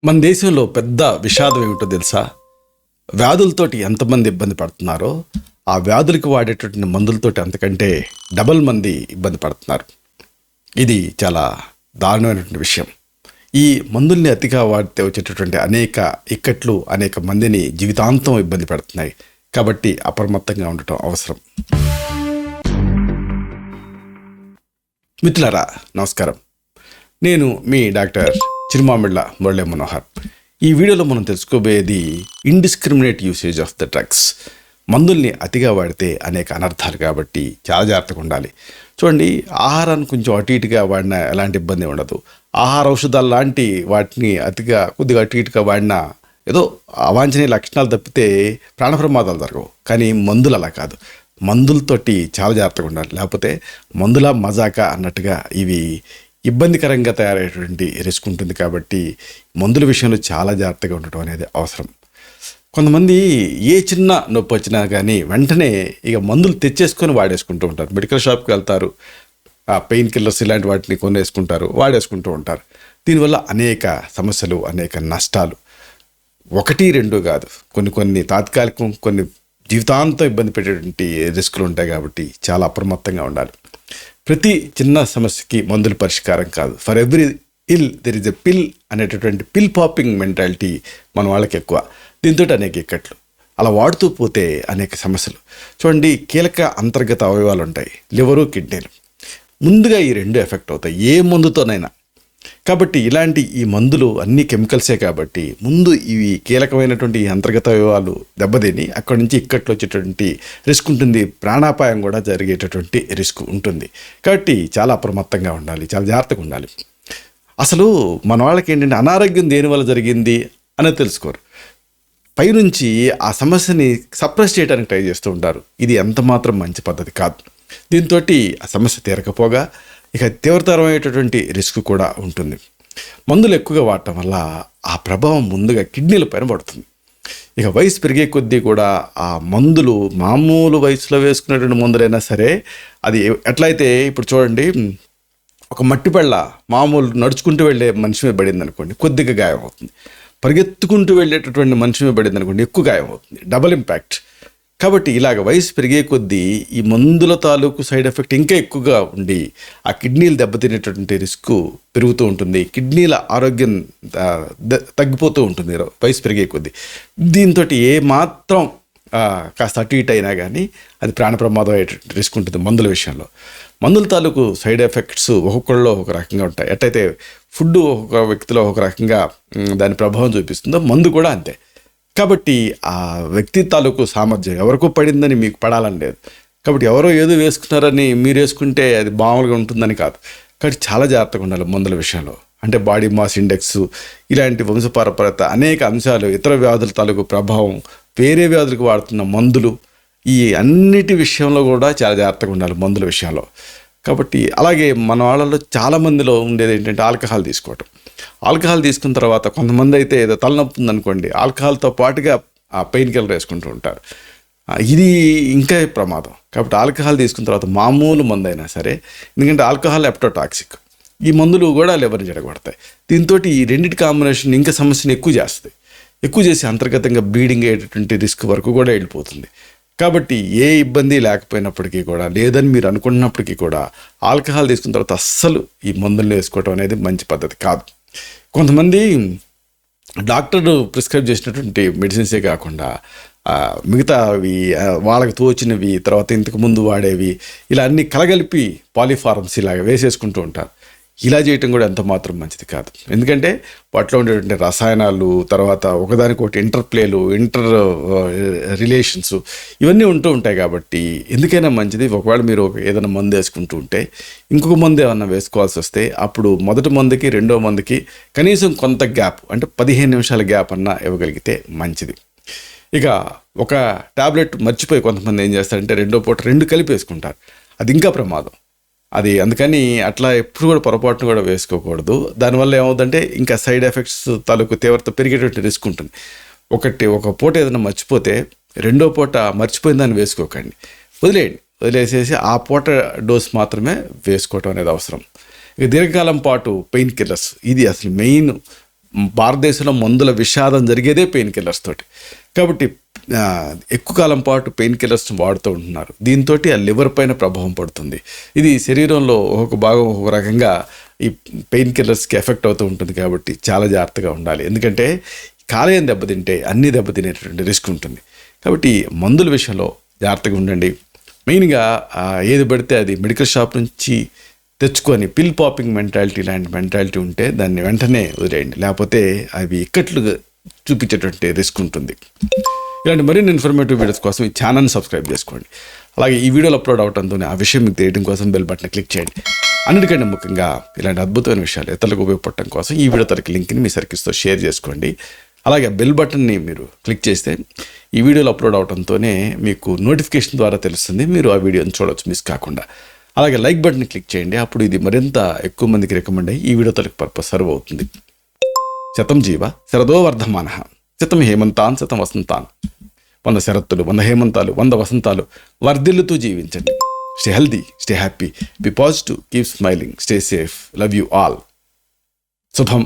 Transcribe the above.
మన దేశంలో పెద్ద విషాదం ఏమిటో తెలుసా? వ్యాధులతోటి ఎంతమంది ఇబ్బంది పడుతున్నారో ఆ వ్యాధులకు వాడేటటువంటి మందులతోటి అంతకంటే డబల్ మంది ఇబ్బంది పడుతున్నారు. ఇది చాలా దారుణమైనటువంటి విషయం. ఈ మందుల్ని అతిగా వాడితే వచ్చేటటువంటి అనేక ఇక్కట్లు అనేక మందిని జీవితాంతం ఇబ్బంది పెడుతున్నాయి. కాబట్టి అప్రమత్తంగా ఉండటం అవసరం. మిత్రులారా, నమస్కారం. నేను మీ డాక్టర్ చిరుమామిళ్ళ మురళీ మనోహర్. ఈ వీడియోలో మనం తెలుసుకోబోయేది indiscriminate usage of the drugs. మందుల్ని అతిగా వాడితే అనేక అనర్థాలు, కాబట్టి చాలా జాగ్రత్తగా ఉండాలి. చూడండి, ఆహారాన్ని కొంచెం అటు ఇటుగా వాడినా ఎలాంటి ఇబ్బంది ఉండదు. ఆహార ఔషధాలు లాంటి వాటిని అతిగా కొద్దిగా అటు ఇటుగా వాడినా ఏదో అవాంఛనీయ లక్షణాలు తప్పితే ప్రాణ ప్రమాదాలు జరగవు. కానీ మందులు అలా కాదు. మందులతోటి చాలా జాగ్రత్తగా ఉండాలి. లేకపోతే మందుల మజాకా అన్నట్టుగా ఇవి ఇబ్బందికరంగా తయారయ్యేటువంటి రిస్క్ ఉంటుంది. కాబట్టి మందుల విషయంలో చాలా జాగ్రత్తగా ఉండటం అనేది అవసరం. కొంతమంది ఏ చిన్న నొప్పి వచ్చినా కానీ వెంటనే ఇక మందులు తెచ్చేసుకొని వాడేసుకుంటూ ఉంటారు. మెడికల్ షాప్కి వెళ్తారు, ఆ పెయిన్ కిల్లర్స్ ఇలాంటి వాటిని కొనేసుకుంటారు, వాడేసుకుంటూ ఉంటారు. దీనివల్ల అనేక సమస్యలు, అనేక నష్టాలు, ఒకటి రెండు కాదు, కొన్ని తాత్కాలికం, కొన్ని జీవితాంతం ఇబ్బంది పెట్టేటువంటి రిస్కులు ఉంటాయి. కాబట్టి చాలా అప్రమత్తంగా ఉండాలి. ప్రతి చిన్న సమస్యకి మందులు పరిష్కారం కాదు. For every ill there is a pill అనేటటువంటి పిల్ పాపింగ్ మెంటాలిటీ మన వాళ్ళకి ఎక్కువ. దీంతో అనేక ఇక్కట్లు, అలా వాడుతూ పోతే అనేక సమస్యలు. చూడండి, కీలక అంతర్గత అవయవాలు ఉంటాయి, లివరు, కిడ్నీలు. ముందుగా ఈ రెండు ఎఫెక్ట్ అవుతాయి ఏ మందుతోనైనా. కాబట్టి ఇలాంటి ఈ మందులు అన్ని కెమికల్సే. కాబట్టి ముందు ఇవి కీలకమైనటువంటి ఈ అంతర్గత అవయవాలు దెబ్బతిని అక్కడి నుంచి ఇక్కట్లు వచ్చేటటువంటి రిస్క్ ఉంటుంది. ప్రాణాపాయం కూడా జరిగేటటువంటి రిస్క్ ఉంటుంది. కాబట్టి చాలా అప్రమత్తంగా ఉండాలి, చాలా జాగ్రత్తగా ఉండాలి. అసలు మన వాళ్ళకి ఏంటంటే అనారోగ్యం దేనివల్ల జరిగింది అనేది తెలుసుకోరు. పైనుంచి ఆ సమస్యని సప్రెస్ చేయడానికి ట్రై చేస్తూ ఉంటారు. ఇది ఎంత మాత్రం మంచి పద్ధతి కాదు. దీంతో ఆ సమస్య తీరకపోగా ఇక తీవ్రతరమైనటువంటి రిస్క్ కూడా ఉంటుంది. మందులు ఎక్కువగా వాడటం వల్ల ఆ ప్రభావం ముందుగా కిడ్నీల పైన పడుతుంది. ఇక వయసు పెరిగే కొద్దీ కూడా ఆ మందులు మామూలు వయసులో వేసుకునేటువంటి మందులైనా సరే, అది ఎట్లయితే ఇప్పుడు చూడండి, ఒక మట్టి పళ్ళ మామూలు నడుచుకుంటూ వెళ్ళే మనిషి మీద పడింది అనుకోండి, కొద్దిగా గాయం అవుతుంది. పరిగెత్తుకుంటూ వెళ్ళేటటువంటి మనిషి మీద పడింది అనుకోండి, ఎక్కువ గాయం అవుతుంది. Double impact. కాబట్టి ఇలాగ వయసు పెరిగే కొద్దీ ఈ మందుల తాలూకు సైడ్ ఎఫెక్ట్ ఇంకా ఎక్కువగా ఉండి ఆ కిడ్నీలు దెబ్బతినేటటువంటి రిస్క్ పెరుగుతూ ఉంటుంది. కిడ్నీల ఆరోగ్యం తగ్గిపోతూ ఉంటుంది వయసు పెరిగే కొద్దీ. దీంతో ఏ మాత్రం కాస్త అటు ఇటు అయినా కానీ అది ప్రాణ ప్రమాదం అయ్యేటటువంటి రిస్క్ ఉంటుంది మందుల విషయంలో. మందుల తాలూకు సైడ్ ఎఫెక్ట్స్ ఒక్కొక్కళ్ళలో ఒక రకంగా ఉంటాయి. ఎట్టయితే ఫుడ్ ఒక్కొక్క వ్యక్తిలో ఒక రకంగా దాని ప్రభావం చూపిస్తుందో మందు కూడా అంతే. కాబట్టి ఆ వ్యక్తి తాలూకు సామర్థ్యం ఎవరికో పడిందని మీకు పడాలని లేదు. కాబట్టి ఎవరో ఏదో వేసుకున్నారని మీరు వేసుకుంటే అది మామూలుగా ఉంటుందని కాదు. కాబట్టి చాలా జాగ్రత్తగా ఉండాలి మందుల విషయంలో. అంటే బాడీ మాస్ ఇండెక్స్, ఇలాంటి వంశపారపరత, అనేక అంశాలు, ఇతర వ్యాధుల తాలూకు ప్రభావం, వేరే వ్యాధులకు వాడుతున్న మందులు, ఈ అన్నిటి విషయంలో కూడా చాలా జాగ్రత్తగా ఉండాలి మందుల విషయంలో. కాబట్టి అలాగే మన వాళ్ళలో చాలామందిలో ఉండేది ఏంటంటే ఆల్కహాల్ తీసుకోవటం. ఆల్కహాల్ తీసుకున్న తర్వాత కొంతమంది అయితే ఏదో తలనొప్పి ఉందనుకోండి, ఆల్కహాల్తో పాటుగా ఆ పెయిన్ కిల్లర్ వేసుకుంటూ ఉంటారు. ఇది ఇంకా ప్రమాదం. కాబట్టి ఆల్కహాల్ తీసుకున్న తర్వాత మామూలు మందు అయినా సరే, ఎందుకంటే ఆల్కహాల్ ఎప్టోటాక్సిక్, ఈ మందులు కూడా లివర్ని చెడగొడతాయి. దీంతో ఈ రెండింటి కాంబినేషన్ ఇంకా సమస్యను ఎక్కువ చేస్తుంది. ఎక్కువ చేసి అంతర్గతంగా బ్లీడింగ్ అయ్యేటటువంటి రిస్క్ వరకు కూడా వెళ్ళిపోతుంది. కాబట్టి ఏ ఇబ్బంది లేకపోయినప్పటికీ కూడా, లేదని మీరు అనుకున్నప్పటికీ కూడా, ఆల్కహాల్ తీసుకున్న తర్వాత అస్సలు ఈ మందులను వేసుకోవటం అనేది మంచి పద్ధతి కాదు. కొంతమంది డాక్టర్ ప్రిస్క్రైబ్ చేసినటువంటి మెడిసిన్సే కాకుండా మిగతావి వాళ్ళకి తోచినవి, తర్వాత ఇంతకుముందు వాడేవి, ఇలా అన్నీ కలగలిపి పాలిఫార్మసీ లాగా వేసేసుకుంటూ ఉంటారు. ఇలా చేయటం కూడా ఎంత మాత్రం మంచిది కాదు. ఎందుకంటే వాటిలో ఉండేటువంటి రసాయనాలు, తర్వాత ఒకదానికొకటి ఇంటర్ప్లేలు, రిలేషన్స్ ఇవన్నీ ఉంటూ ఉంటాయి. కాబట్టి ఎందుకైనా మంచిది, ఒకవేళ మీరు ఏదైనా మందు వేసుకుంటూ ఉంటే ఇంకొక మందు ఏమన్నా వేసుకోవాల్సి వస్తే అప్పుడు మొదటి మందుకి రెండో మందుకి కనీసం కొంత గ్యాప్, అంటే 15 నిమిషాల గ్యాప్ అన్నా ఇవ్వగలిగితే మంచిది. ఇక ఒక టాబ్లెట్ మర్చిపోయి కొంతమంది ఏం చేస్తారంటే రెండో పూట రెండు కలిపి వేసుకుంటారు. అది ఇంకా ప్రమాదం. అది అందుకని అట్లా ఎప్పుడు కూడా పొరపాటును కూడా వేసుకోకూడదు. దానివల్ల ఏమవుతుందంటే ఇంకా సైడ్ ఎఫెక్ట్స్ తాలూకు తీవ్రత పెరిగేటువంటి రిస్క్ ఉంటుంది. ఒక పూట ఏదైనా మర్చిపోతే రెండో పూట మర్చిపోయిన దాన్ని వేసుకోకండి, వదిలేసేసి ఆ పూట డోస్ మాత్రమే వేసుకోవటం అనేది అవసరం. ఇక దీర్ఘకాలం పాటు పెయిన్ కిల్లర్స్, ఇది అసలు మెయిన్ భారతదేశంలో మందుల విషాదం జరిగేదే పెయిన్ కిల్లర్స్ తోటి. కాబట్టి ఎక్కువ కాలం పాటు పెయిన్ కిల్లర్స్ని వాడుతూ ఉంటున్నారు. దీంతో ఆ లివర్ పైన ప్రభావం పడుతుంది. ఇది శరీరంలో ఒక భాగం ఒక రకంగా ఈ పెయిన్ కిల్లర్స్కి ఎఫెక్ట్ అవుతూ ఉంటుంది. కాబట్టి చాలా జాగ్రత్తగా ఉండాలి. ఎందుకంటే కాలేయం దెబ్బతింటే అన్నీ దెబ్బతినేటువంటి రిస్క్ ఉంటుంది. కాబట్టి మందుల విషయంలో జాగ్రత్తగా ఉండండి. మెయిన్గా ఏది పడితే అది మెడికల్ షాప్ నుంచి తెచ్చుకొని పిల్ పాపింగ్ మెంటాలిటీ లాంటి మెంటాలిటీ ఉంటే దాన్ని వెంటనే వదిలేయండి. లేకపోతే అవి ఇక్కట్లు చూపించేటువంటి రిస్క్ ఉంటుంది. ఇలాంటి మరిన్ని ఇన్ఫర్మేటివ్ వీడియోస్ కోసం ఈ ఛానల్ని సబ్స్క్రైబ్ చేసుకోండి. అలాగే ఈ వీడియోలు అప్లోడ్ అవడంతో ఆ విషయం మీకు తెలియడం కోసం బెల్ బటన్ క్లిక్ చేయండి. అన్నిటికంటే ముఖ్యంగా ఇలాంటి అద్భుతమైన విషయాలు ఇతరులకు ఉపయోగపడటం కోసం ఈ వీడియో తరగతి లింక్ని మీ సర్కిల్స్తో షేర్ చేసుకోండి. అలాగే బెల్ బటన్ని మీరు క్లిక్ చేస్తే ఈ వీడియోలు అప్లోడ్ అవడంతోనే మీకు నోటిఫికేషన్ ద్వారా తెలుస్తుంది. మీరు ఆ వీడియోని చూడవచ్చు మిస్ కాకుండా. అలాగే లైక్ బటన్ని క్లిక్ చేయండి. అప్పుడు ఇది మరింత ఎక్కువ మందికి రికమెండ్ అయ్యి ఈ వీడియో తరగతి పర్పస్ సర్వ్ అవుతుంది. శతం జీవ శరదో వర్ధమానః, శతం హేమంతాన్ శతం వసంతాన్. 100 శరత్తులు, 100 హేమంతాలు, 100 వసంతాలు వర్ధిల్లుతూ జీవించండి. Stay healthy, stay happy, be positive, keep smiling, stay safe, love you all. శుభం.